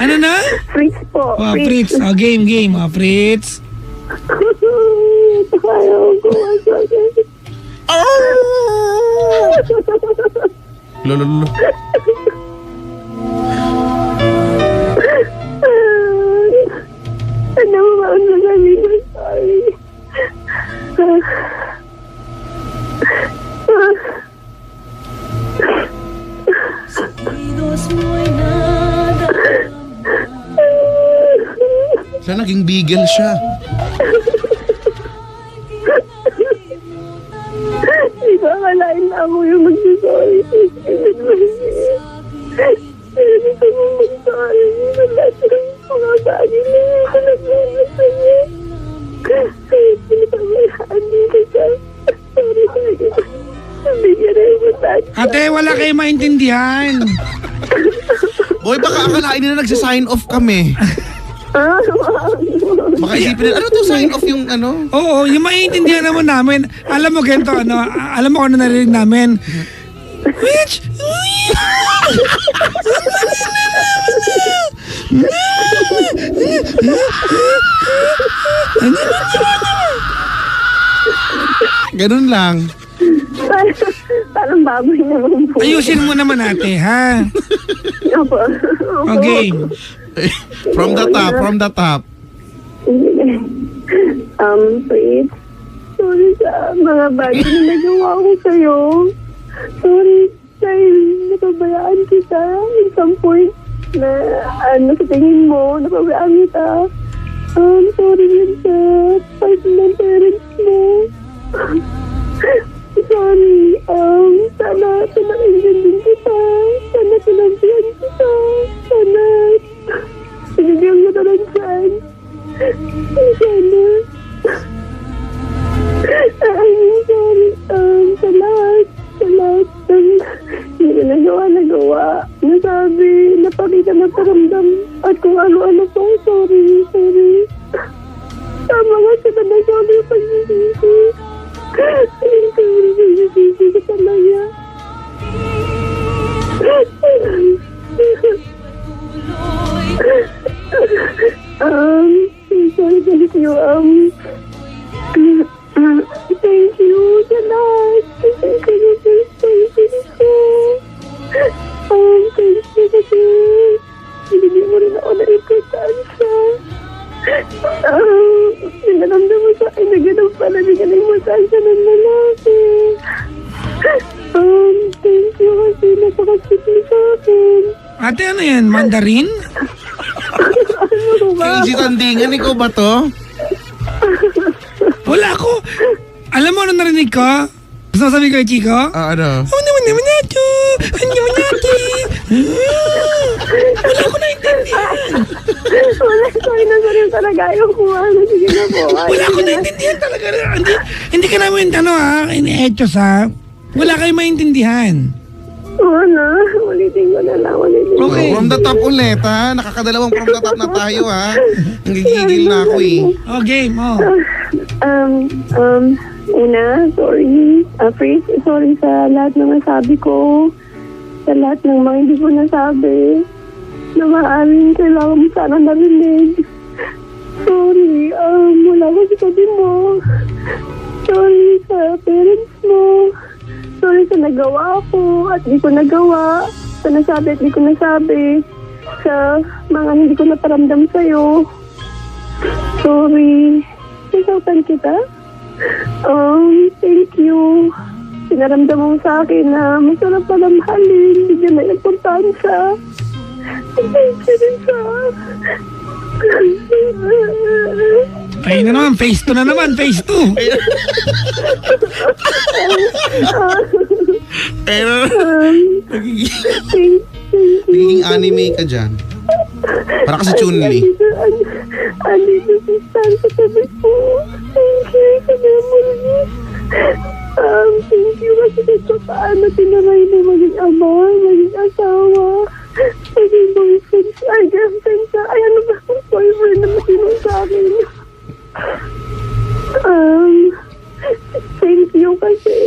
Ano na? Fritz po. O, Fritz. O, game. O, Fritz. Ayaw ko masakit. Lolo. Ano mo ba ang sasabihin ko? Sorry. Sana naging bigel siya. Di ba akalain na ako yung magsasorry? Hindi ko mo magsasorry. Lahat ng mga bagay na yung naglaman sa niya. Pinapamayaan din kita. Sorry tayo. Bigyan na yung massage. Ate, wala kayo maintindihan. Boy, baka akalain nila nagsa-sign off kami. Baka isipin nila, ano to sign off yung ano? Oo, yung maintindihan naman namin. Alam mo ganito, ano, alam mo kung ano narinig namin? Which? Ganun lang. Parang baboy naman po. Ayusin mo naman ate, ha? Opo. Okay. From the top. Please. Sorry sa mga bagay na nagawa ko sa'yo. Sorry dahil napabayaan kita in some point na sa tingin mo, napabayaan kita. Sorry yun sa part ng parents mo. Sorry, sana pinakinggan kita. Sana pinagbihan kita. Sana pinigyan kita ng chance. Sana. I'm sorry, sa lahat ng hindi ko nagawa. Nasabi, napakita na paramdam at kung ano-ano po. Sorry. Tama nga sa nasabi yung pagsisisi. Pagsisisi ko talaga. Sorry, thank you. Thank you sa lahat. Thank you kasi hindi mo rin ako na-importansya. Pinaramdam mo sa akin na gano'n pala, hindi ka na yung masansya ng lalaki. Thank you kasi napakasip mo sa akin. Ate, ano yan? Mandarin? Ano ba? Crazy Tandingan, ikaw ba to? Wala ako. Alam mo ano narinig ko? Gusto mo sabihin ko kay Chico? Ano? Wala ko naintindihan. Sorry na talaga. Ayaw ko sige na po. Wala ko naintindihan talaga. Hindi ka namin, ini-etos ha. Wala kayo maintindihan. Oo na. Ulitin ko na lang. Okay. From the top ulit ha. Nakakadalawang from the top na tayo ha. Nagigigil na ako eh. Oh, game. Oh. Una, sorry. Fritz, sorry sa lahat ng nasabi ko. Sa lahat ng mga hindi ko nasabi. Na maaaring kailangan mo sana narinig. Sorry, wala ko sa tabi mo. Sorry sa parents mo. Sorry sa nagawa ko at di ko nagawa. Sa nasabi at di ko nasabi. Sa mga hindi ko naparamdam sa'yo. Sorry. Nasaktan kita? Thank you. Pinaramdam mo sa akin na masarap pala mahalin. Bigyan na importansya. Thank you din sa... Ayun na naman. Phase 2 na naman. Phase 2. Pero, Thank you. nagiging anime ka dyan. Para kasi Chun-Li. Andito si Stan sa tabi ko. Thank you sa memory. Thank you kasi kahit paano tinaray mo maging ama, maging asawa, maging boyfriend, ay girlfriend ka. Ay ano ba, boyfriend na matinong sa akin. Thank you kasi.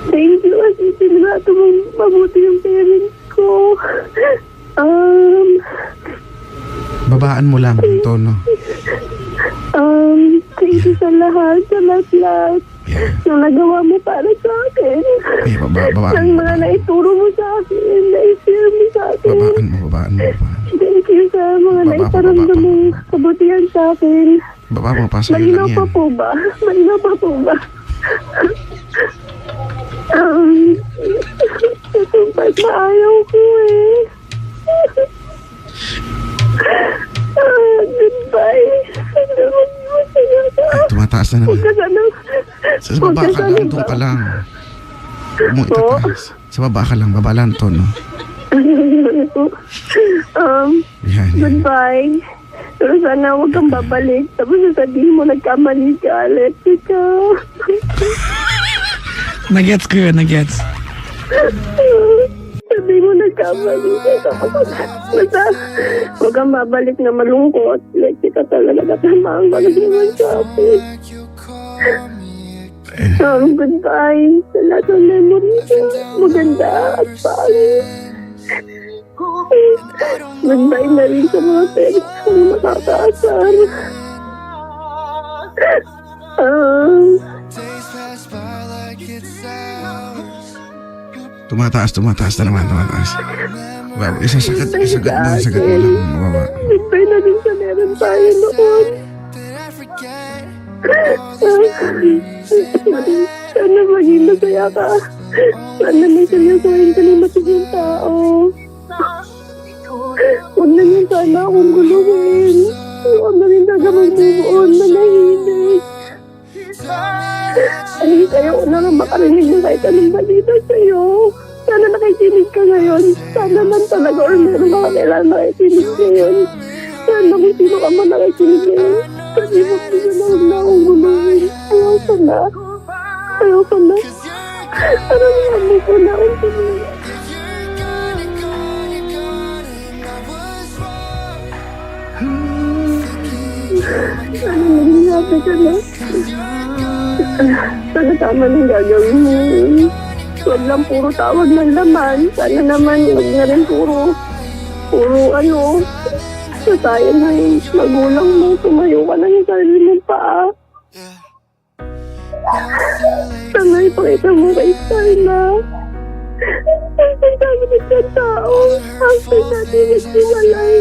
Thank you kasi sinato mong mabuti yung parents ko. Babaan mo lang, tono. Thank you sa lahat, sa lahat. Nang nagawa mo para sa akin. Babaan Nang mo. mga naituro mo sa akin, na-share mo sa akin. Babaan mo. Thank you sa mga naiparamdam mong kabutihan sa akin. Baba mo pa sa'yo Malinaw lang pa yan. po ba? Malinaw pa po ba? Ito ba't maayaw ko eh? Goodbye. Masaya ka. Ay, tumataas na Huwag naman. ka sana. Sa baba ka lang, doon ka lang. Huwag mo itataas. Sa baba ka lang, baba lang, tono. Yan. Goodbye. Pero sana huwag kang babalik. Tapos sasabihin mo nagkamali ka. Let it go. Nagets ko yun, nagets. Sabi mo nagkamali ka. Basta huwag kang babalik na malungkot. Let it ka talaga. Tama ang bagay naman sa akin. Goodbye. Sa lahat ng memory ko. Maganda at pangit. Goodbye na rin sa mga parents ko na makakaasar. Tumataas na naman, tumataas. Wow, isasagat mo lang, mababa. Goodbye na rin sa meron tayo noon. Sana maging masaya ka. Sana may seryosohin ka ng matiging tao. Huwag na niyo sana akong guluhin. Huwag na rin talaga mag-move on na nahilig. Ay, kaya ko na lang makarinig ng kahit anong balita sa'yo. Sana nakikinig ka ngayon. Sana man talaga or meron mga kailangan nakikinig ngayon. Sana kung sino ka man nakikinig ngayon. Kasi mo huwag na akong guluhin. Ayaw ko na. Parang namin ko na akong tumulong. Sana maging happy ka na. Sana tama nang gagawin mo. Huwag lang puro tawag ng laman. Sana naman huwag na rin puro tayo na yung magulang mo. Tumayo ka na yung sarili mong paa. Sana ipakita mo kay Sana. Ang dami ng tao. After natin nagsiwalay.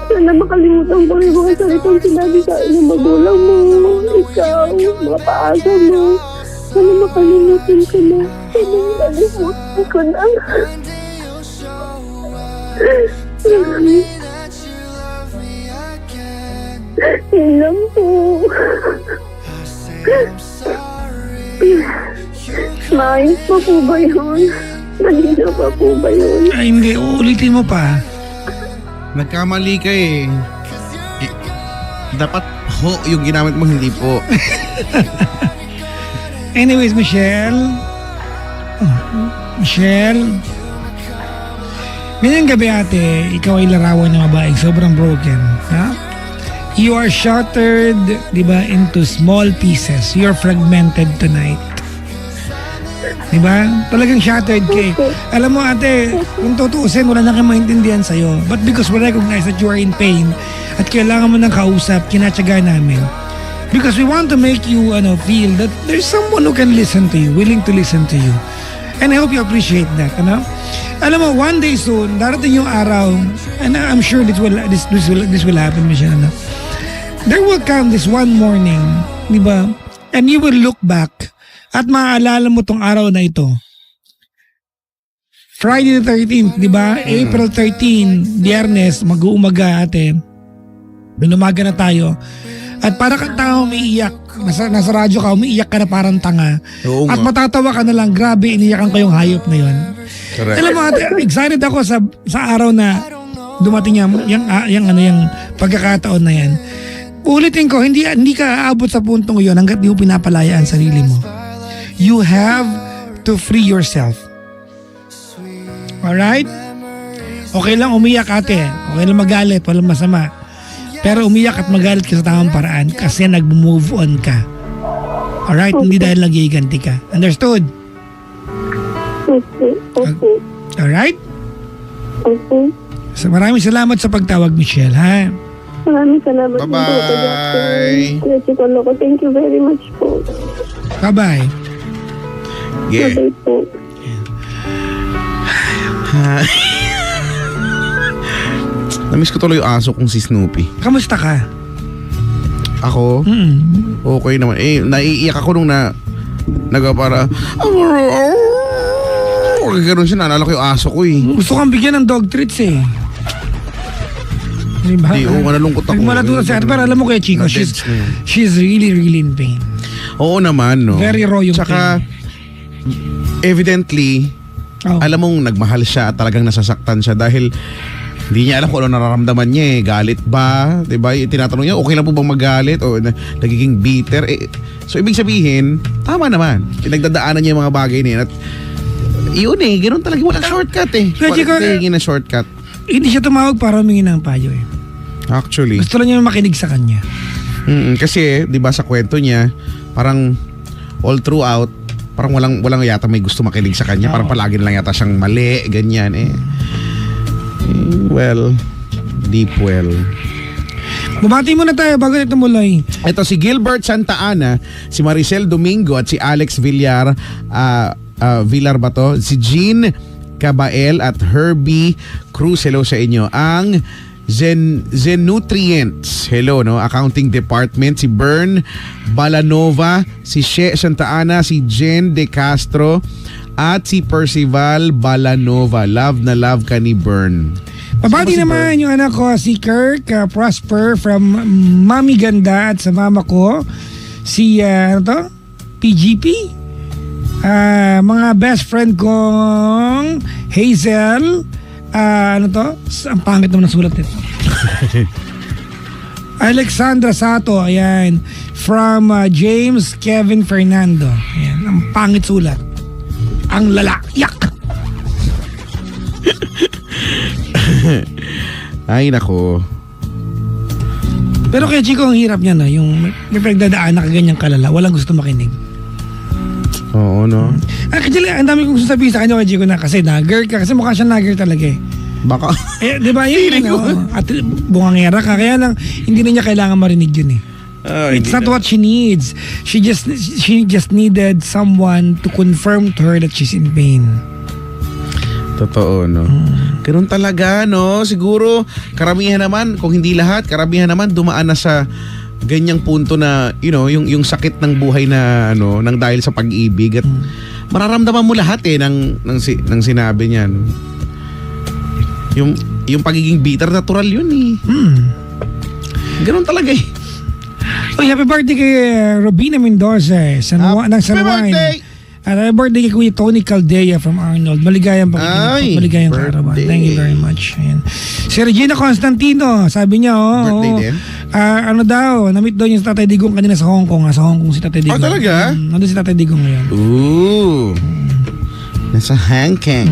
Sana makalimutan ko yung mga salitang sinabi sa ng magulang mo, ikaw, mga paasa mo. Sana makalimutan ko na. Sana makalimutan ko na. Yun lang po. Maayos pa po ba yun? Malinaw pa po ba yun? Ay, hindi. Uulitin mo pa. Nagkamali ka eh. Dapat ho yung ginamit mo, hindi po. Anyways, Michelle. Ngayong gabi ate, ikaw ay larawan ng babaeng sobrang broken. Ha? You are shattered, di ba, into small pieces. You're fragmented tonight. Di ba? Talagang shattered ka eh. Alam mo ate, kung tutuusin, wala na kang maintindihan sa'yo. But because we recognize that you are in pain at kailangan mo ng kausap, kinatsaga namin. Because we want to make you feel that there's someone who can listen to you, willing to listen to you. And I hope you appreciate that, Alam mo, one day soon, darating yung araw, and I'm sure this will happen, Michelle, There will come this one morning, di ba? And you will look back at maaalala mo tong araw na ito. Friday the 13th, di ba? April 13, Biyernes, mag-uumaga ate. Binumaga na tayo. At para kang tanga umiiyak, nasa radyo ka, umiiyak ka na parang tanga. Oo At nga. matatawa ka na lang, grabe, iniyakan ko yung hayop na yun. Correct. Alam mo ate, excited ako sa araw na dumating yung pagkakataon na yan. Ulitin ko, hindi ka aabot sa puntong yun hanggat di mo pinapalaya ang sarili mo. You have to free yourself. Alright? Okay lang umiyak ate. Okay lang magalit. Walang masama. Pero umiyak at magalit ka sa tamang paraan kasi nag-move on ka. Alright? Hindi dahil nagiganti ka. Understood? Okay. Alright? Okay. So maraming salamat sa pagtawag, Michelle, ha? Maraming salamat. Bye-bye. Kuya Chico Loco. Thank you very much po. Bye-bye. Yeah. Bye po. Namiss ko tuloy yung aso kong si Snoopy. Kamusta ka? Ako, okay naman. Naiiyak ako nung nagpara. Gano'n siya, naalala ko yung aso ko eh. Gusto kang bigyan ng dog treats eh. Diba? Di, oo, nalungkot ako. Nagmalatuto siya. Pero alam mo kaya Chico, she's really, really in pain. Oo naman, no. Very raw yung Tsaka, evidently, Oh. alam mong nagmahal siya at talagang nasasaktan siya dahil hindi niya alam kung ano nararamdaman niya eh. Galit ba? Diba? Tinatanong niya, okay lang po bang magalit? O nagiging bitter? So, ibig sabihin, tama naman. Pinagdadaanan niya yung mga bagay niya. At yun eh, ganoon talaga. Walang shortcut eh. Kaya, Chico, Walang hingin na shortcut. Hindi siya tumawag para humingi ng payo eh. Actually. Gusto lang niya makinig sa kanya. Kasi, di ba sa kwento niya, parang all throughout, parang walang yata may gusto makinig sa kanya. Parang palagi na lang yata siyang mali, ganyan eh. Well, deep well. Bumati muna tayo bago ito muloy. Ito si Gilbert Santa Ana, si Maricel Domingo at si Alex Villar, Villar ba to? Si Jean Cabael at Herbie Cruz. Hello sa inyo. Ang Zenutrients, hello, no? Accounting Department, si Bern Balanova, si She Santa Ana, si Jen De Castro, at si Percival Balanova. Love na love ka ni Bern. Pabati naman yung anak ko, si Kirk Prosper from Mami Ganda at sa mama ko, si PGP. Mga best friend kong Hazel, ang pangit naman ng sulat nito. Alexandra Sato, ayan, from James Kevin Fernando. Ayan, ang pangit sulat. Ang lalakyak. Ay, nako. Pero kaya Chico, ang hirap niya, no? Yung may pagdadaan na kaganyang kalala, walang gusto makinig. Oo, no? Actually, ang dami kong gusto sabihin sa kanya kay Chico na kasi nagger ka. Kasi mukha siya nagger talaga eh. Baka. Di ba yun? At bungangera ka. Kaya lang, hindi na niya kailangan marinig yun eh. It's not what she needs. She just needed someone to confirm to her that she's in pain. Totoo, no? Ganun talaga, no? Siguro, karamihan naman, kung hindi lahat, karamihan naman dumaan na sa ganyang punto na, you know, yung sakit ng buhay na, nang dahil sa pag-ibig. At mararamdaman mo lahat eh ng sinabi niyan. Yung pagiging bitter, natural yun eh. Ganun talaga eh. Oh, happy birthday kay Robina Mendoza ng San Juan. birthday! At happy birthday kay Kuya Tony Caldea from Arnold. Maligayang Ay, maligayang karawan. birthday. Thank you very much. Ayan. Si Regina Constantino, sabi niya, Birthday din? Na-meet daw niya si Tatay Digong kanina sa Hong Kong. Sa Hong Kong si Tatay Digong. talaga? Nandun si Tatay Digong ngayon. Ooh. Nasa Hong Kong.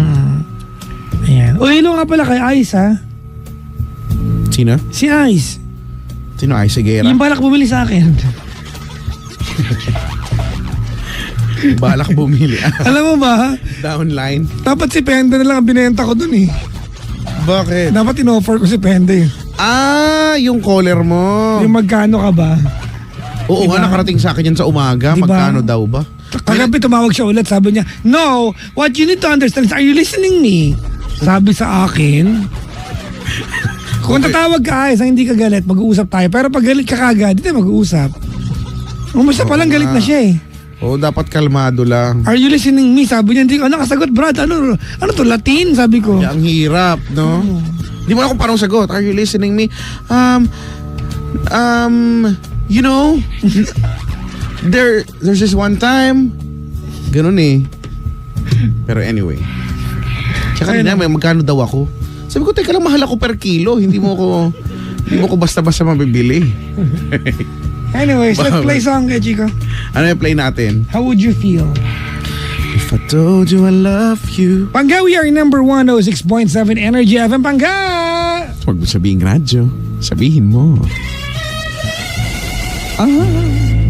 Ayan. O, hello nga pala kay Ice, ha? Sino? Si Ice. Sino? Ay, Sigera. Yung balak bumili sa akin. Balak bumili. Alam mo ba, Downline. dapat si Pende na lang ang binenta ko dun eh. Bakit? Dapat in-offer ko si Pende. Yung caller mo. Yung magkano ka ba? Oo Diba? nga, nakarating sa akin yan sa umaga. Diba? Magkano daw ba? Kagabi tumawag siya ulit, sabi niya, no, what you need to understand is, are you listening me? Sabi sa akin, kung tatawag ka ayos, hindi ka galit, mag-uusap tayo. Pero pag galit ka kagad, hindi tayo mag-uusap. Umusta pa lang galit na siya eh. Oo, dapat kalmado lang. Are you listening me? Sabi niya, hindi ko nakasagot, Brad. Ano to, Latin? Sabi ko. Kaya ang hirap, no? Hindi mo na kung paano sagot. Are you listening me? You know, there's this one time. Ganun eh. Pero anyway. Tsaka kanina, may magkano daw ako? Sabi ko, teka lang, mahal ako per kilo. Hindi mo ko basta-basta mabibili. Anyways, let's play song, Chico. Ano yung play natin? How would you feel? If I told you I love you. Pangga, we are number 106.7 Energy FM. Pangga! Huwag mo sabihin radyo. Sabihin mo. Ah.